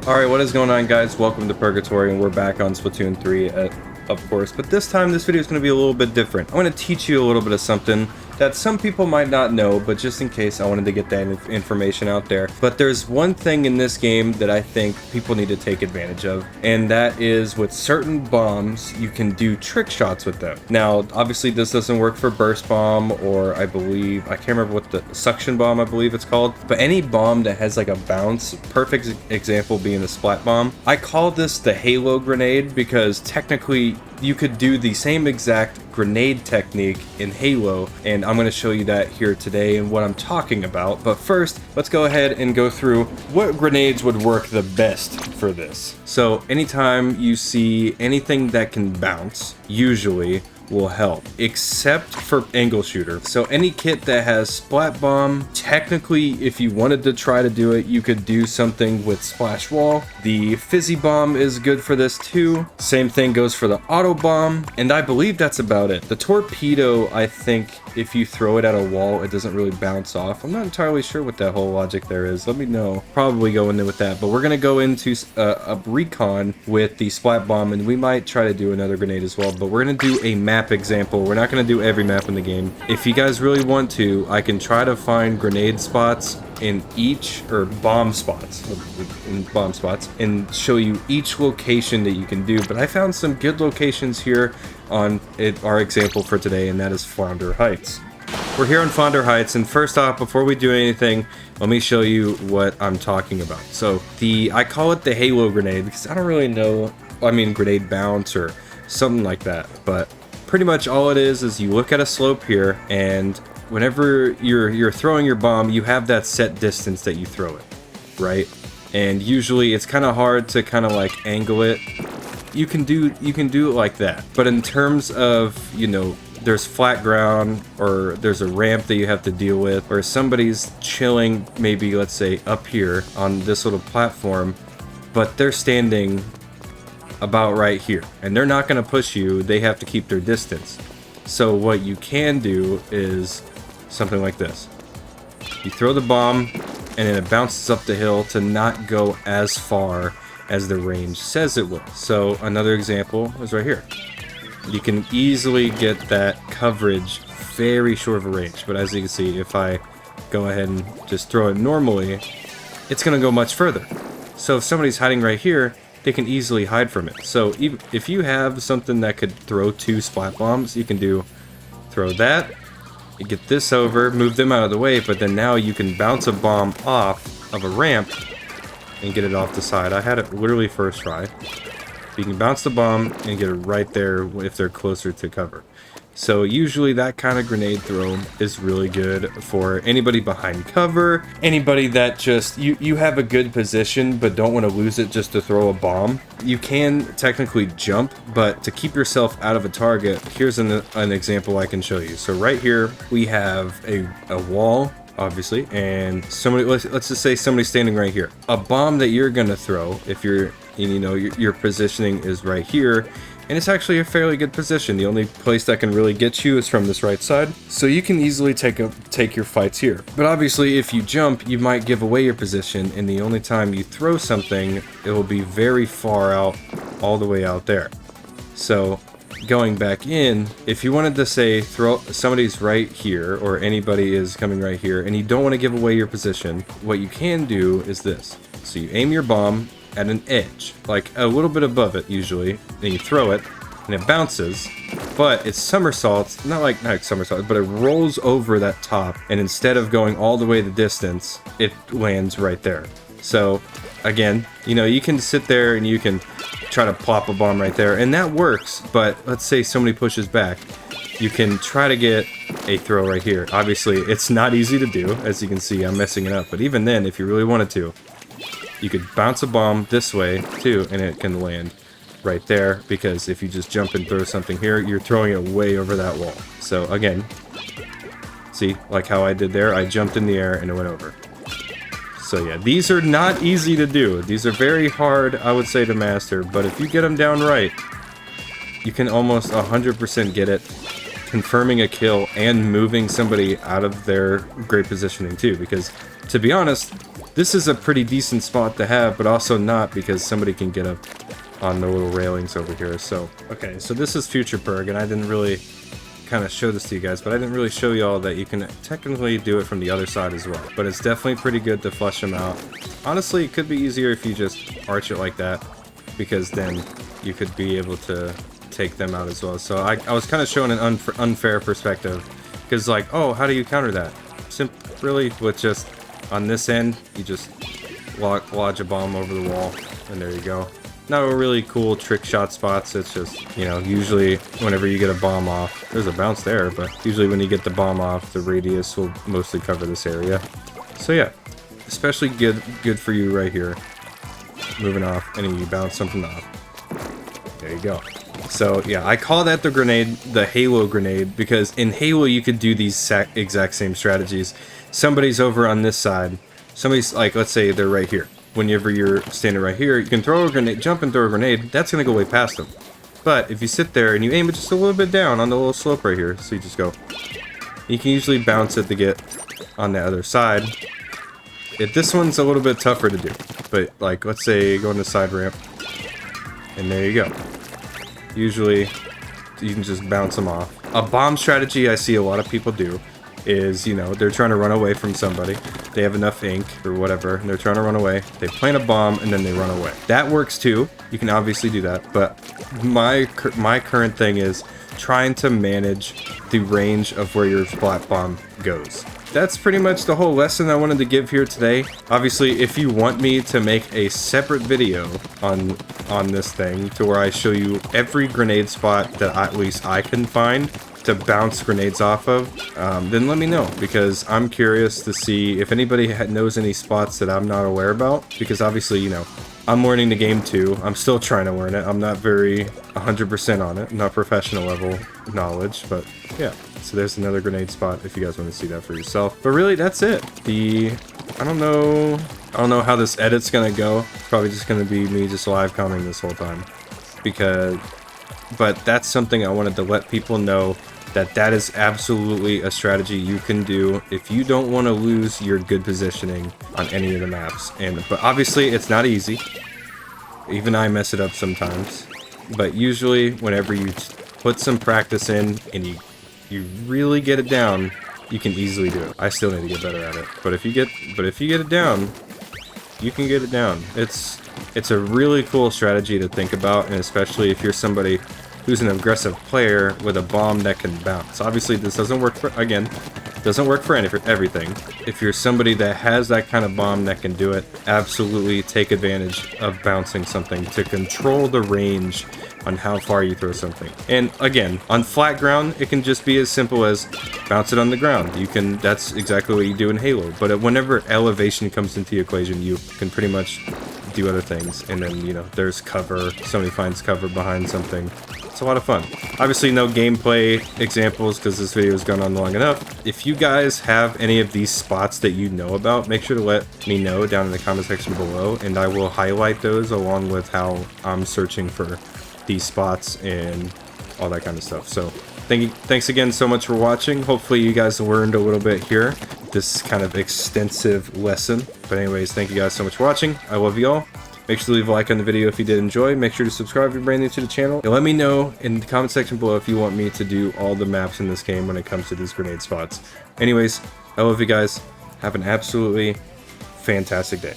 Alright, what is going on, guys? Welcome to Purgatory, and we're back on Splatoon 3, of course. But this time, this video is going to be a little bit different. I'm going to teach you a little bit of something that some people might not know, but just in case, I wanted to get that information out there. But there's one thing in this game that I think people need to take advantage of, and that is with certain bombs, you can do trick shots with them. Now, obviously, this doesn't work for Burst Bomb, or I can't remember what the Suction Bomb, I believe it's called, but any bomb that has like a bounce, perfect example being the Splat Bomb. I call this the Halo Grenade because technically you could do the same exact grenade technique in Halo, and I'm going to show you that here today and what I'm talking about. But first, let's go ahead and go through what grenades would work the best for this. So anytime you see anything that can bounce, usually will help, except for angle shooter. So any kit that has Splat Bomb, technically if you wanted to try to do it, you could do something with Splash Wall. The Fizzy Bomb is good for this too. Same thing goes for the Auto Bomb, and I believe that's about it. The Torpedo, I think if you throw it at a wall, it doesn't really bounce off. I'm not entirely sure what that whole logic there is. Let me know. Probably go into with that, but we're gonna go into a recon with the Splat Bomb, and we might try to do another grenade as well, but we're gonna do a map example. We're not going to do every map in the game. If you guys really want to, I can try to find grenade spots in each, or bomb spots, and show you each location that you can do. But I found some good locations here on our example for today, and that is Flounder Heights. We're here on Flounder Heights, and first off, before we do anything, let me show you what I'm talking about. So I call it the Halo Grenade because I don't really know, grenade bounce or something like that, but pretty much all it is you look at a slope here, and whenever you're throwing your bomb, you have that set distance that you throw it, right? And usually it's kind of hard to kind of like angle it. You can do it like that. But in terms of, you know, there's flat ground, or there's a ramp that you have to deal with, or somebody's chilling, maybe let's say up here on this little platform, but they're standing about right here, and they're not going to push you. They have to keep their distance. So what you can do is something like this. You throw the bomb, and then it bounces up the hill to not go as far as the range says it will. So another example is right here. You can easily get that coverage very short of a range, but as you can see, if I go ahead and just throw it normally, it's going to go much further. So if somebody's hiding right here, they can easily hide from it. So even if you have something that could throw 2 Splat Bombs, you can throw that, you get this over, move them out of the way, but then now you can bounce a bomb off of a ramp and get it off the side. I had it literally first try. You can bounce the bomb and get it right there if they're closer to cover. So usually that kind of grenade throw is really good for anybody behind cover, anybody that just, you have a good position but don't want to lose it just to throw a bomb. You can technically jump, but to keep yourself out of a target, here's an example I can show you. So right here we have a wall, obviously, and somebody, let's just say somebody's standing right here. A bomb that you're gonna throw, if you're, you know, your positioning is right here, and it's actually a fairly good position. The only place that can really get you is from this right side, so you can easily take your fights here. But obviously if you jump, you might give away your position, and the only time you throw something, it will be very far out, all the way out there. So going back in, if you wanted to say somebody's right here, or anybody is coming right here, and you don't want to give away your position, what you can do is this. So you aim your bomb at an edge, like a little bit above it usually, then you throw it, and it bounces, but it somersaults, not somersaults, but it rolls over that top, and instead of going all the way the distance, it lands right there. So again, you know, you can sit there and you can try to plop a bomb right there, and that works, but let's say somebody pushes back, you can try to get a throw right here. Obviously it's not easy to do, as you can see I'm messing it up, but even then, if you really wanted to, you could bounce a bomb this way too, and it can land right there, because if you just jump and throw something here, you're throwing it way over that wall. So again, see, like how I did there, I jumped in the air and it went over. So yeah, these are not easy to do. These are very hard, I would say, to master, but if you get them down right, you can almost 100% get it, confirming a kill and moving somebody out of their great positioning too, because to be honest, This is a pretty decent spot to have, but also not, because somebody can get up on the little railings over here. So, okay, so this is Future Purg, and I didn't really kind of show this to you guys, but I didn't really show y'all that you can technically do it from the other side as well. But it's definitely pretty good to flush them out. Honestly, it could be easier if you just arch it like that, because then you could be able to take them out as well. So I was kind of showing an unfair perspective, because like, oh, how do you counter that? Really, with just on this end, you just lodge a bomb over the wall, and there you go. Not a really cool trick shot spots. It's just, you know, usually whenever you get a bomb off, there's a bounce there, but usually when you get the bomb off, the radius will mostly cover this area. So yeah, especially good for you right here. Moving off, and then you bounce something off. There you go. So yeah, I call that the grenade, the Halo grenade, because in Halo you could do these exact same strategies. Somebody's over on this side. Somebody's like, let's say they're right here. Whenever you're standing right here, you can throw a grenade, jump and throw a grenade. That's gonna go way past them. But if you sit there and you aim it just a little bit down on the little slope right here, so you just go, you can usually bounce it to get on the other side. This one's a little bit tougher to do, but like, let's say go on the side ramp, and there you go. Usually, you can just bounce them off. A bomb strategy I see a lot of people do is, you know, they're trying to run away from somebody. They have enough ink or whatever, and they're trying to run away. They plant a bomb, and then they run away. That works too. You can obviously do that, but my current thing is trying to manage the range of where your splat bomb goes. That's pretty much the whole lesson I wanted to give here today. Obviously, if you want me to make a separate video on this thing to where I show you every grenade spot that at least I can find to bounce grenades off of, then let me know, because I'm curious to see if anybody knows any spots that I'm not aware about, because obviously, you know, I'm learning the game too. I'm still trying to learn it. I'm not very 100% on it. I'm not professional level knowledge, but yeah. So there's another grenade spot if you guys want to see that for yourself. But really, that's it. I don't know how this edit's gonna go. Probably just gonna be me just live commenting this whole time, but that's something I wanted to let people know, that is absolutely a strategy you can do if you don't want to lose your good positioning on any of the maps. But obviously it's not easy. Even I mess it up sometimes. But usually whenever you put some practice in and you really get it down, you can easily do it. I still need to get better at it. But if you get it down, you can get it down. It's a really cool strategy to think about, and especially if you're somebody who's an aggressive player with a bomb that can bounce. Obviously, this doesn't work for everything. If you're somebody that has that kind of bomb that can do it, absolutely take advantage of bouncing something to control the range on how far you throw something. And again, on flat ground, it can just be as simple as bounce it on the ground. That's exactly what you do in Halo. But whenever elevation comes into the equation, you can pretty much do other things. And then, you know, there's cover. Somebody finds cover behind something. It's a lot of fun. Obviously, no gameplay examples because this video has gone on long enough. If you guys have any of these spots that you know about, make sure to let me know down in the comment section below, and I will highlight those along with how I'm searching for these spots and all that kind of stuff. So thanks again so much for watching. Hopefully you guys learned a little bit here, this kind of extensive lesson. But anyways, thank you guys so much for watching. I love you all. Make sure to leave a like on the video if you did enjoy. Make sure to subscribe if you're brand new to the channel. And let me know in the comment section below if you want me to do all the maps in this game when it comes to these grenade spots. Anyways, I love you guys. Have an absolutely fantastic day.